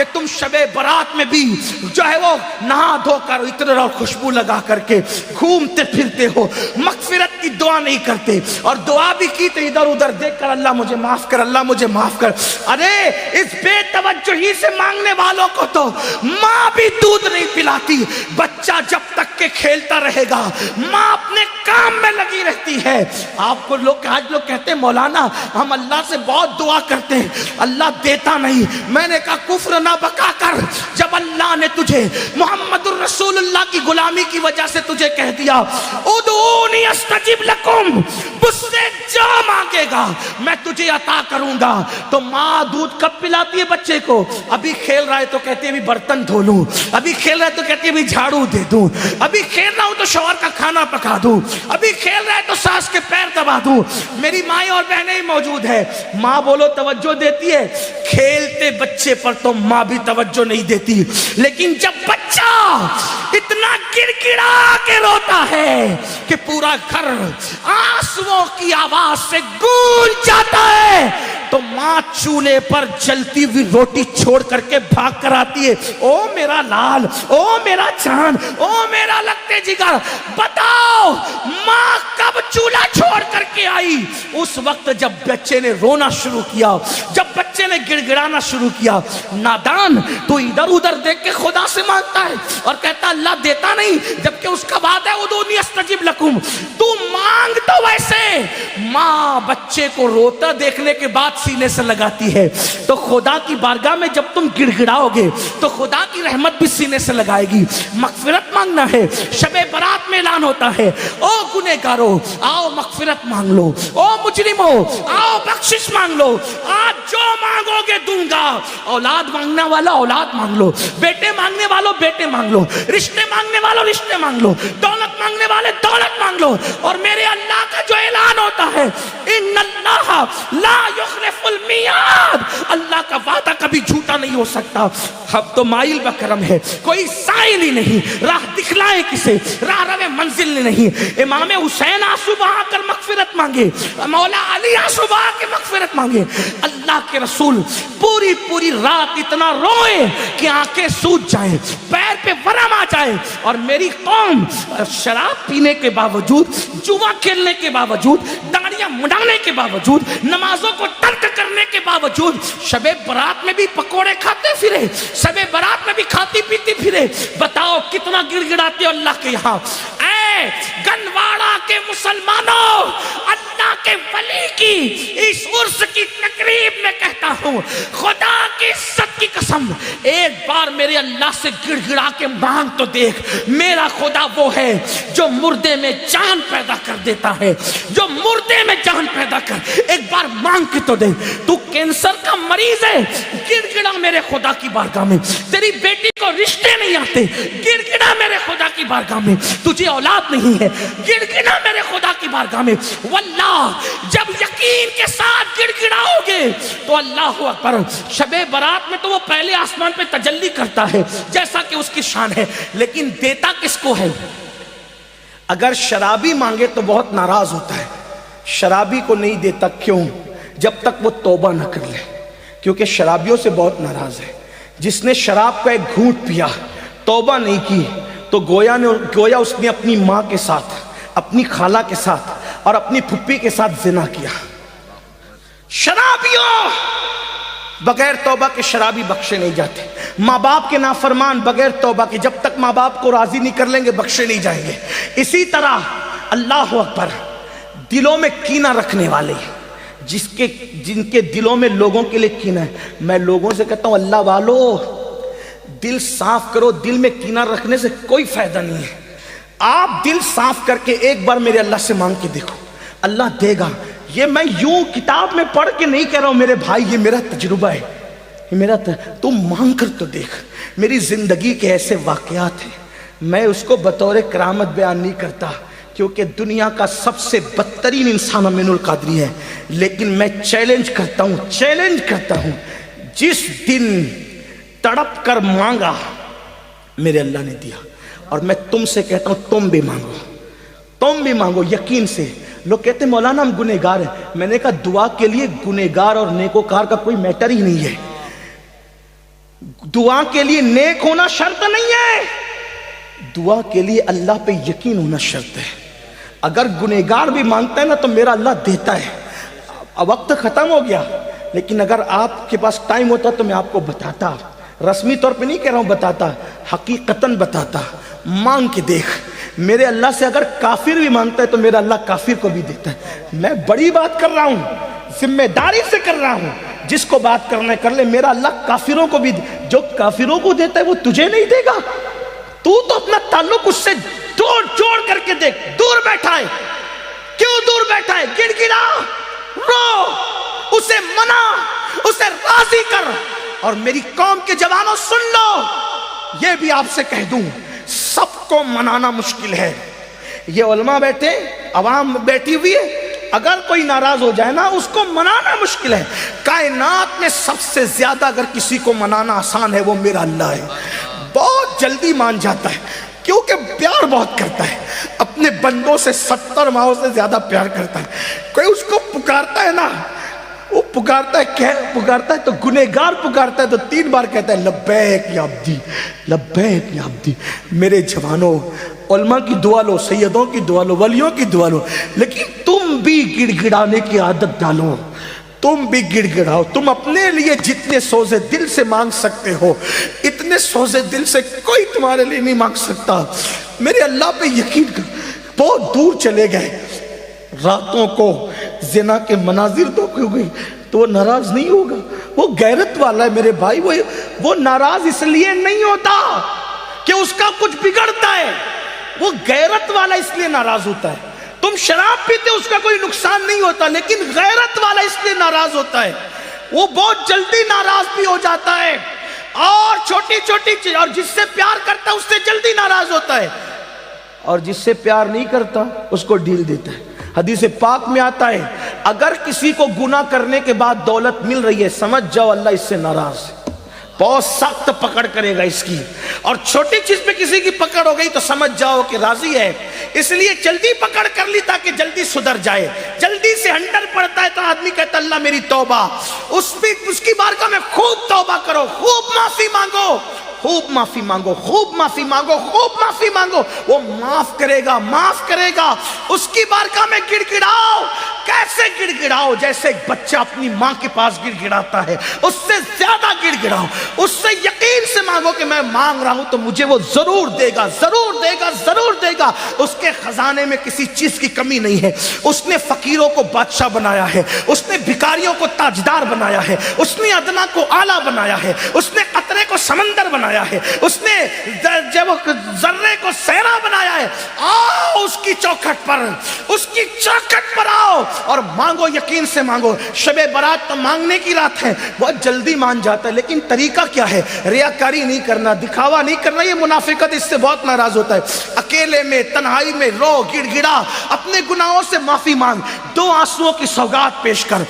کہ تم شب برات میں بھی جو ہے وہ نہا دھو کر عطر اور خوشبو لگا کر کے گھومتے پھرتے ہو، مغفرت کی دعا نہیں کرتے، اور دعا بھی کی تو ادھر ادھر دیکھ کر اللہ مجھے معاف کر، اللہ مجھے معاف کر۔ ارے اس بے توجہی سے مانگنے والوں کو تو ماں بھی دودھ نہیں پلاتی۔ بچہ جب تک کہ کھیلتا رہے گا ماں اپنے کام میں لگی رہتی ہے۔ آپ کو آج لوگ کہتے ہیں مولانا ہم اللہ سے بہت دعا کرتے ہیں، اللہ دیتا نہیں۔ میں نے کہا کفر نہ بکا کر، جب اللہ نے تجھے محمد الرسول اللہ کی غلامی کی وجہ سے تجھے کہہ دیا ادعونی استجب لکم، مجھ سے جو مانگے گا میں تجھے عطا کروں گا، تو ماں دودھ کب پلاتی ہے بچے کو؟ ابھی کھیل رہا ہے تو کہتی ہے ابھی برتن دھو لوں، ابھی کھیل رہا ہے تو کہتی ہے ابھی جھاڑو دے دوں، ابھی کھیل رہا ہوں تو شوہر کا کھانا پکا دوں، ابھی کھیل رہا ہے تو ساس کے پیر دبا دوں۔ میری مائیں اور بہنیں ہی موجود ہے، ماں بولو توجہ دیتی ہے، کھیلتے بچے پر تو ماں بھی توجہ نہیں دیتی، لیکن جب بچہ اتنا گڑگڑا کے روتا ہے کہ پورا گھر آنسوؤں کی آواز سے گونج جاتا ہے، تو ماں چولہے پر جلتی ہوئی روٹی چھوڑ کر کے بھاگ کر آتی ہے، او میرا لال، او میرا چاند، او میرا لگتے جگر، بتاؤ ماں کب چولہا چھوڑ کر کے آئی؟ اس وقت جب بچے نے رونا شروع کیا، جب بچے نے گڑگڑانا شروع کیا۔ نادان تو ادھر ادھر دیکھ کے خدا سے مانگتا ہے اور کہتا اللہ دیتا نہیں، جبکہ اس کا وعدہ ہے ادعونی استجب لکم۔ تو مانگ تو ویسے، ماں بچے کو روتا دیکھنے کے بعد سینے سے لگاتی ہے، تو خدا کی بارگاہ میں جب تم گڑگڑاؤ گے تو خدا کی رحمت بھی سینے سے لگائے گی۔ مغفرت مانگنا ہے، شب برات میں اعلان ہوتا ہے او گنہگارو آؤ مغفرت مانگ لو، او مجرمو آؤ بخشش مانگ لو، آج جو مانگو گے دوں گا۔ اولاد مانگنے والا اولاد مانگ لو، بیٹے مانگنے والوں بیٹے مانگ لو، رشتے مانگنے والوں رشتے مانگ لو، دولت مانگنے والے دولت مانگ لو، اور میرے اللہ کا جو اعلان ہوتا ہے ان اللہ لا یخلف المیعاد، اللہ کا وعدہ کبھی جھوٹا نہیں ہو سکتا۔ اب تو مائل بکرم ہے، کوئی سائل ہی نہیں، راہ دکھلائے کسے، راہ رو منزل نہیں۔ امام حسین آنسو بہا کر مغفرت مانگے، مولا علی آنسو بہا کے مغفرت مانگے، اللہ کے رسول پوری پوری رات اتنا روئے کہ آنکھیں سوج جائیں، پیر پہ ورم آ جائے، اور میری قوم شراب پینے کے باوجود، جوا کھیلنے کے باوجود، داڑیاں مڈانے کے باوجود، نمازوں کو ترک کرنے کے باوجود شب برات میں بھی پکوڑے کھاتے پھرے، شب برات میں بھی کھاتی پیتی پھرے۔ بتاؤ کتنا گڑ گڑاتے ہو اللہ کے یہاں۔ اے گنواڑا کے مسلمانوں، اللہ کے ولی کی اس عرس کی تقریب میں کہتا ہوں خدا کی عزت کی قسم، ایک بار میرے اللہ سے گڑ گڑا کے مانگ تو دیکھ۔ میرا خدا وہ ہے جو مردے میں جان پیدا کر دیتا ہے، جو مردے میں جان پیدا کر، ایک بار مانگ کے تو دیکھ۔ تو کینسر کا مریض ہے، گڑ گڑا میرے خدا کی بارگاہ میں۔ تیری بیٹی کو رشتے نہیں آتے، گڑ گڑا میرے خدا کی بارگاہ میں۔ تجھے اولاد نہیں ہے، گڑ گڑا میرے خدا کی بارگاہ میں۔ واللہ جب یقین کے ساتھ گڑ گڑاؤ گے تو اللہ اکبر، شب برات میں تو وہ پہلے آسمان پہ تجلی کرتا ہے جیسا کہ اس کی شان ہے، لیکن دیتا کس کو ہے؟ اگر شرابی مانگے تو بہت ناراض ہوتا ہے، شرابی کو نہیں دیتا، کیوں؟ جب تک وہ توبہ نہ کر لے، کیونکہ شرابیوں سے بہت ناراض ہے۔ جس نے شراب کا ایک گھونٹ پیا، توبہ نہیں کی، تو گویا اس نے اپنی ماں کے ساتھ، اپنی خالہ کے ساتھ اور اپنی پھپھی کے ساتھ زنا کیا۔ شرابیوں بغیر توبہ کے شرابی بخشے نہیں جاتے، ماں باپ کے نافرمان بغیر توبہ کے جب تک ماں باپ کو راضی نہیں کر لیں گے بخشے نہیں جائیں گے۔ اسی طرح اللہ اکبر، دلوں میں کینہ رکھنے والے، جن کے دلوں میں لوگوں کے لیے کینہ ہے، میں لوگوں سے کہتا ہوں اللہ والو دل صاف کرو، دل میں کینہ رکھنے سے کوئی فائدہ نہیں ہے۔ آپ دل صاف کر کے ایک بار میرے اللہ سے مانگ کے دیکھو، اللہ دے گا۔ یہ میں یوں کتاب میں پڑھ کے نہیں کہہ رہا ہوں میرے بھائی، یہ میرا تجربہ ہے، یہ میرا تم مانگ کر تو دیکھ۔ میری زندگی کے ایسے واقعات ہیں، میں اس کو بطور کرامت بیان نہیں کرتا کیونکہ دنیا کا سب سے بدترین انسان امین القادری ہے، لیکن میں چیلنج کرتا ہوں جس دن تڑپ کر مانگا میرے اللہ نے دیا۔ اور میں تم سے کہتا ہوں تم بھی مانگو یقین سے۔ لوگ کہتے ہیں مولانا ہم گنہگار ہیں، میں نے کہا دعا کے لیے گنہگار اور نیکوکار کا کوئی میٹر ہی نہیں ہے۔ دعا کے لیے نیک ہونا شرط نہیں ہے، دعا کے لیے اللہ پہ یقین ہونا شرط ہے۔ اگر گنہگار بھی مانگتا ہے نا تو میرا اللہ دیتا ہے۔ اب وقت ختم ہو گیا، لیکن اگر آپ کے پاس ٹائم ہوتا تو میں آپ کو بتاتا، رسمی طور پہ نہیں کہہ رہا ہوں، بتاتا، حقیقتاً بتاتا۔ مانگ کے دیکھ، میرے اللہ سے اگر کافر بھی مانگتا ہے تو میرا اللہ کافر کو بھی دیتا ہے۔ میں بڑی بات کر رہا ہوں، ذمہ داری سے کر رہا ہوں، جس کو بات کرنا ہے کر لے۔ میرا اللہ کافروں کو بھی، جو کافروں کو دیتا ہے وہ تجھے نہیں دے گا؟ تو اپنا تعلق اس سے جوڑ کر کے دیکھ۔ دور بیٹھا ہے، کیوں دور بیٹھا ہے؟ گڑ گڑا، رو، اسے منا، اسے راضی کر۔ اور میری قوم کے جوانوں سن لو، یہ بھی آپ سے کہہ دوں، سب کو منانا مشکل ہے۔ یہ علماء بیٹھے، عوام بیٹھی ہوئی ہے، اگر کوئی ناراض ہو جائے نا اس کو منانا مشکل ہے۔ کائنات میں سب سے زیادہ اگر کسی کو منانا آسان ہے وہ میرا اللہ ہے۔ بہت جلدی مان جاتا ہے، کیونکہ پیار بہت کرتا ہے، اپنے بندوں سے 70 ماہوں سے زیادہ پیار کرتا ہے۔ کوئی اس کو پکارتا ہے نا، وہ پکارتا ہے تو گنہگار پکارتا ہے تو 3 بار کہتا ہے لبیک یا عبدی، لبیک یا عبدی۔ میرے جوانوں، علماء کی دعا لو، سیدوں کی دعا لو، ولیوں کی دعا لو، لیکن تم بھی گڑ گڑانے کی عادت ڈالو، تم بھی گڑ گڑاؤ۔ تم اپنے لیے جتنے سوزے دل سے مانگ سکتے ہو، اتنے سوزے دل سے کوئی تمہارے لیے نہیں مانگ سکتا۔ میرے اللہ پہ یقین کر۔ بہت دور چلے گئے، راتوں کو زنا کے مناظر تو ہو گئی تو وہ ناراض نہیں ہوگا، وہ غیرت والا ہے میرے بھائی۔ وہ ناراض اس لیے نہیں ہوتا کہ اس کا کچھ بگڑتا ہے، وہ غیرت والا اس لیے ناراض ہوتا ہے۔ تم شراب پیتے اس کا کوئی نقصان نہیں ہوتا، لیکن غیرت والا اس لیے ناراض ہوتا ہے، وہ بہت جلدی ناراض بھی ہو جاتا ہے، اور چھوٹی چھوٹی چیز، اور جس سے پیار کرتا ہے اس سے جلدی ناراض ہوتا ہے، اور جس سے پیار نہیں کرتا اس کو ڈھیل دیتا ہے۔ حدیث پاک میں آتا ہے اگر کسی کو گناہ کرنے کے بعد دولت مل رہی ہے سمجھ جاؤ اللہ اس سے ناراض ہے، بہت سخت پکڑ کرے گا اس کی، اور چھوٹی چیز پہ کسی کی پکڑ ہو گئی تو سمجھ جاؤ کہ راضی ہے، اس لیے جلدی پکڑ کر لی تاکہ جلدی سدھر جائے۔ جلدی سے ہنڈر پڑتا ہے تو آدمی کہتا اللہ میری توبہ، اس کی بارگاہ میں خوب توبہ کرو، خوب معافی مانگو، خوب معافی مانگو، خوب معافی مانگو، خوب معافی مانگو، وہ معاف کرے گا، معاف کرے گا۔ اس کی بارگاہ میں گڑ گڑاؤ، کیسے گڑ گڑاؤ؟ جیسے ایک بچہ اپنی ماں کے پاس گڑ گڑاتا ہے، اس سے زیادہ گڑ گڑاؤ، اس سے یقین سے مانگو کہ میں مانگ رہا ہوں تو مجھے وہ ضرور دے گا، ضرور دے گا، ضرور دے گا۔ اس کے خزانے میں کسی چیز کی کمی نہیں ہے، اس نے فقیروں کو بادشاہ بنایا ہے، اس نے بھکاریوں کو تاجدار بنایا ہے، اس نے ادنا کو اعلیٰ بنایا ہے، اس نے قطرے کو سمندر بنایا ہے، اس نے ذرے کو صحرا بنایا ہے۔ آؤ اس کی چوکھٹ پر، اس کی چوکھٹ پر آؤ اور مانگو، یقین سے مانگو۔ شب برات تو مانگنے کی رات ہے، بہت جلدی مان جاتا ہے، لیکن طریقہ کیا ہے؟ ریاکاری نہیں کرنا، دکھاوا نہیں کرنا، یہ منافقت اس سے بہت ناراض ہوتا ہے۔ اکیلے میں، تنہائی میں رو، گڑ گڑا، اپنے گناہوں سے معافی مانگ، 2 آنسوؤں کی سوگات پیش کر،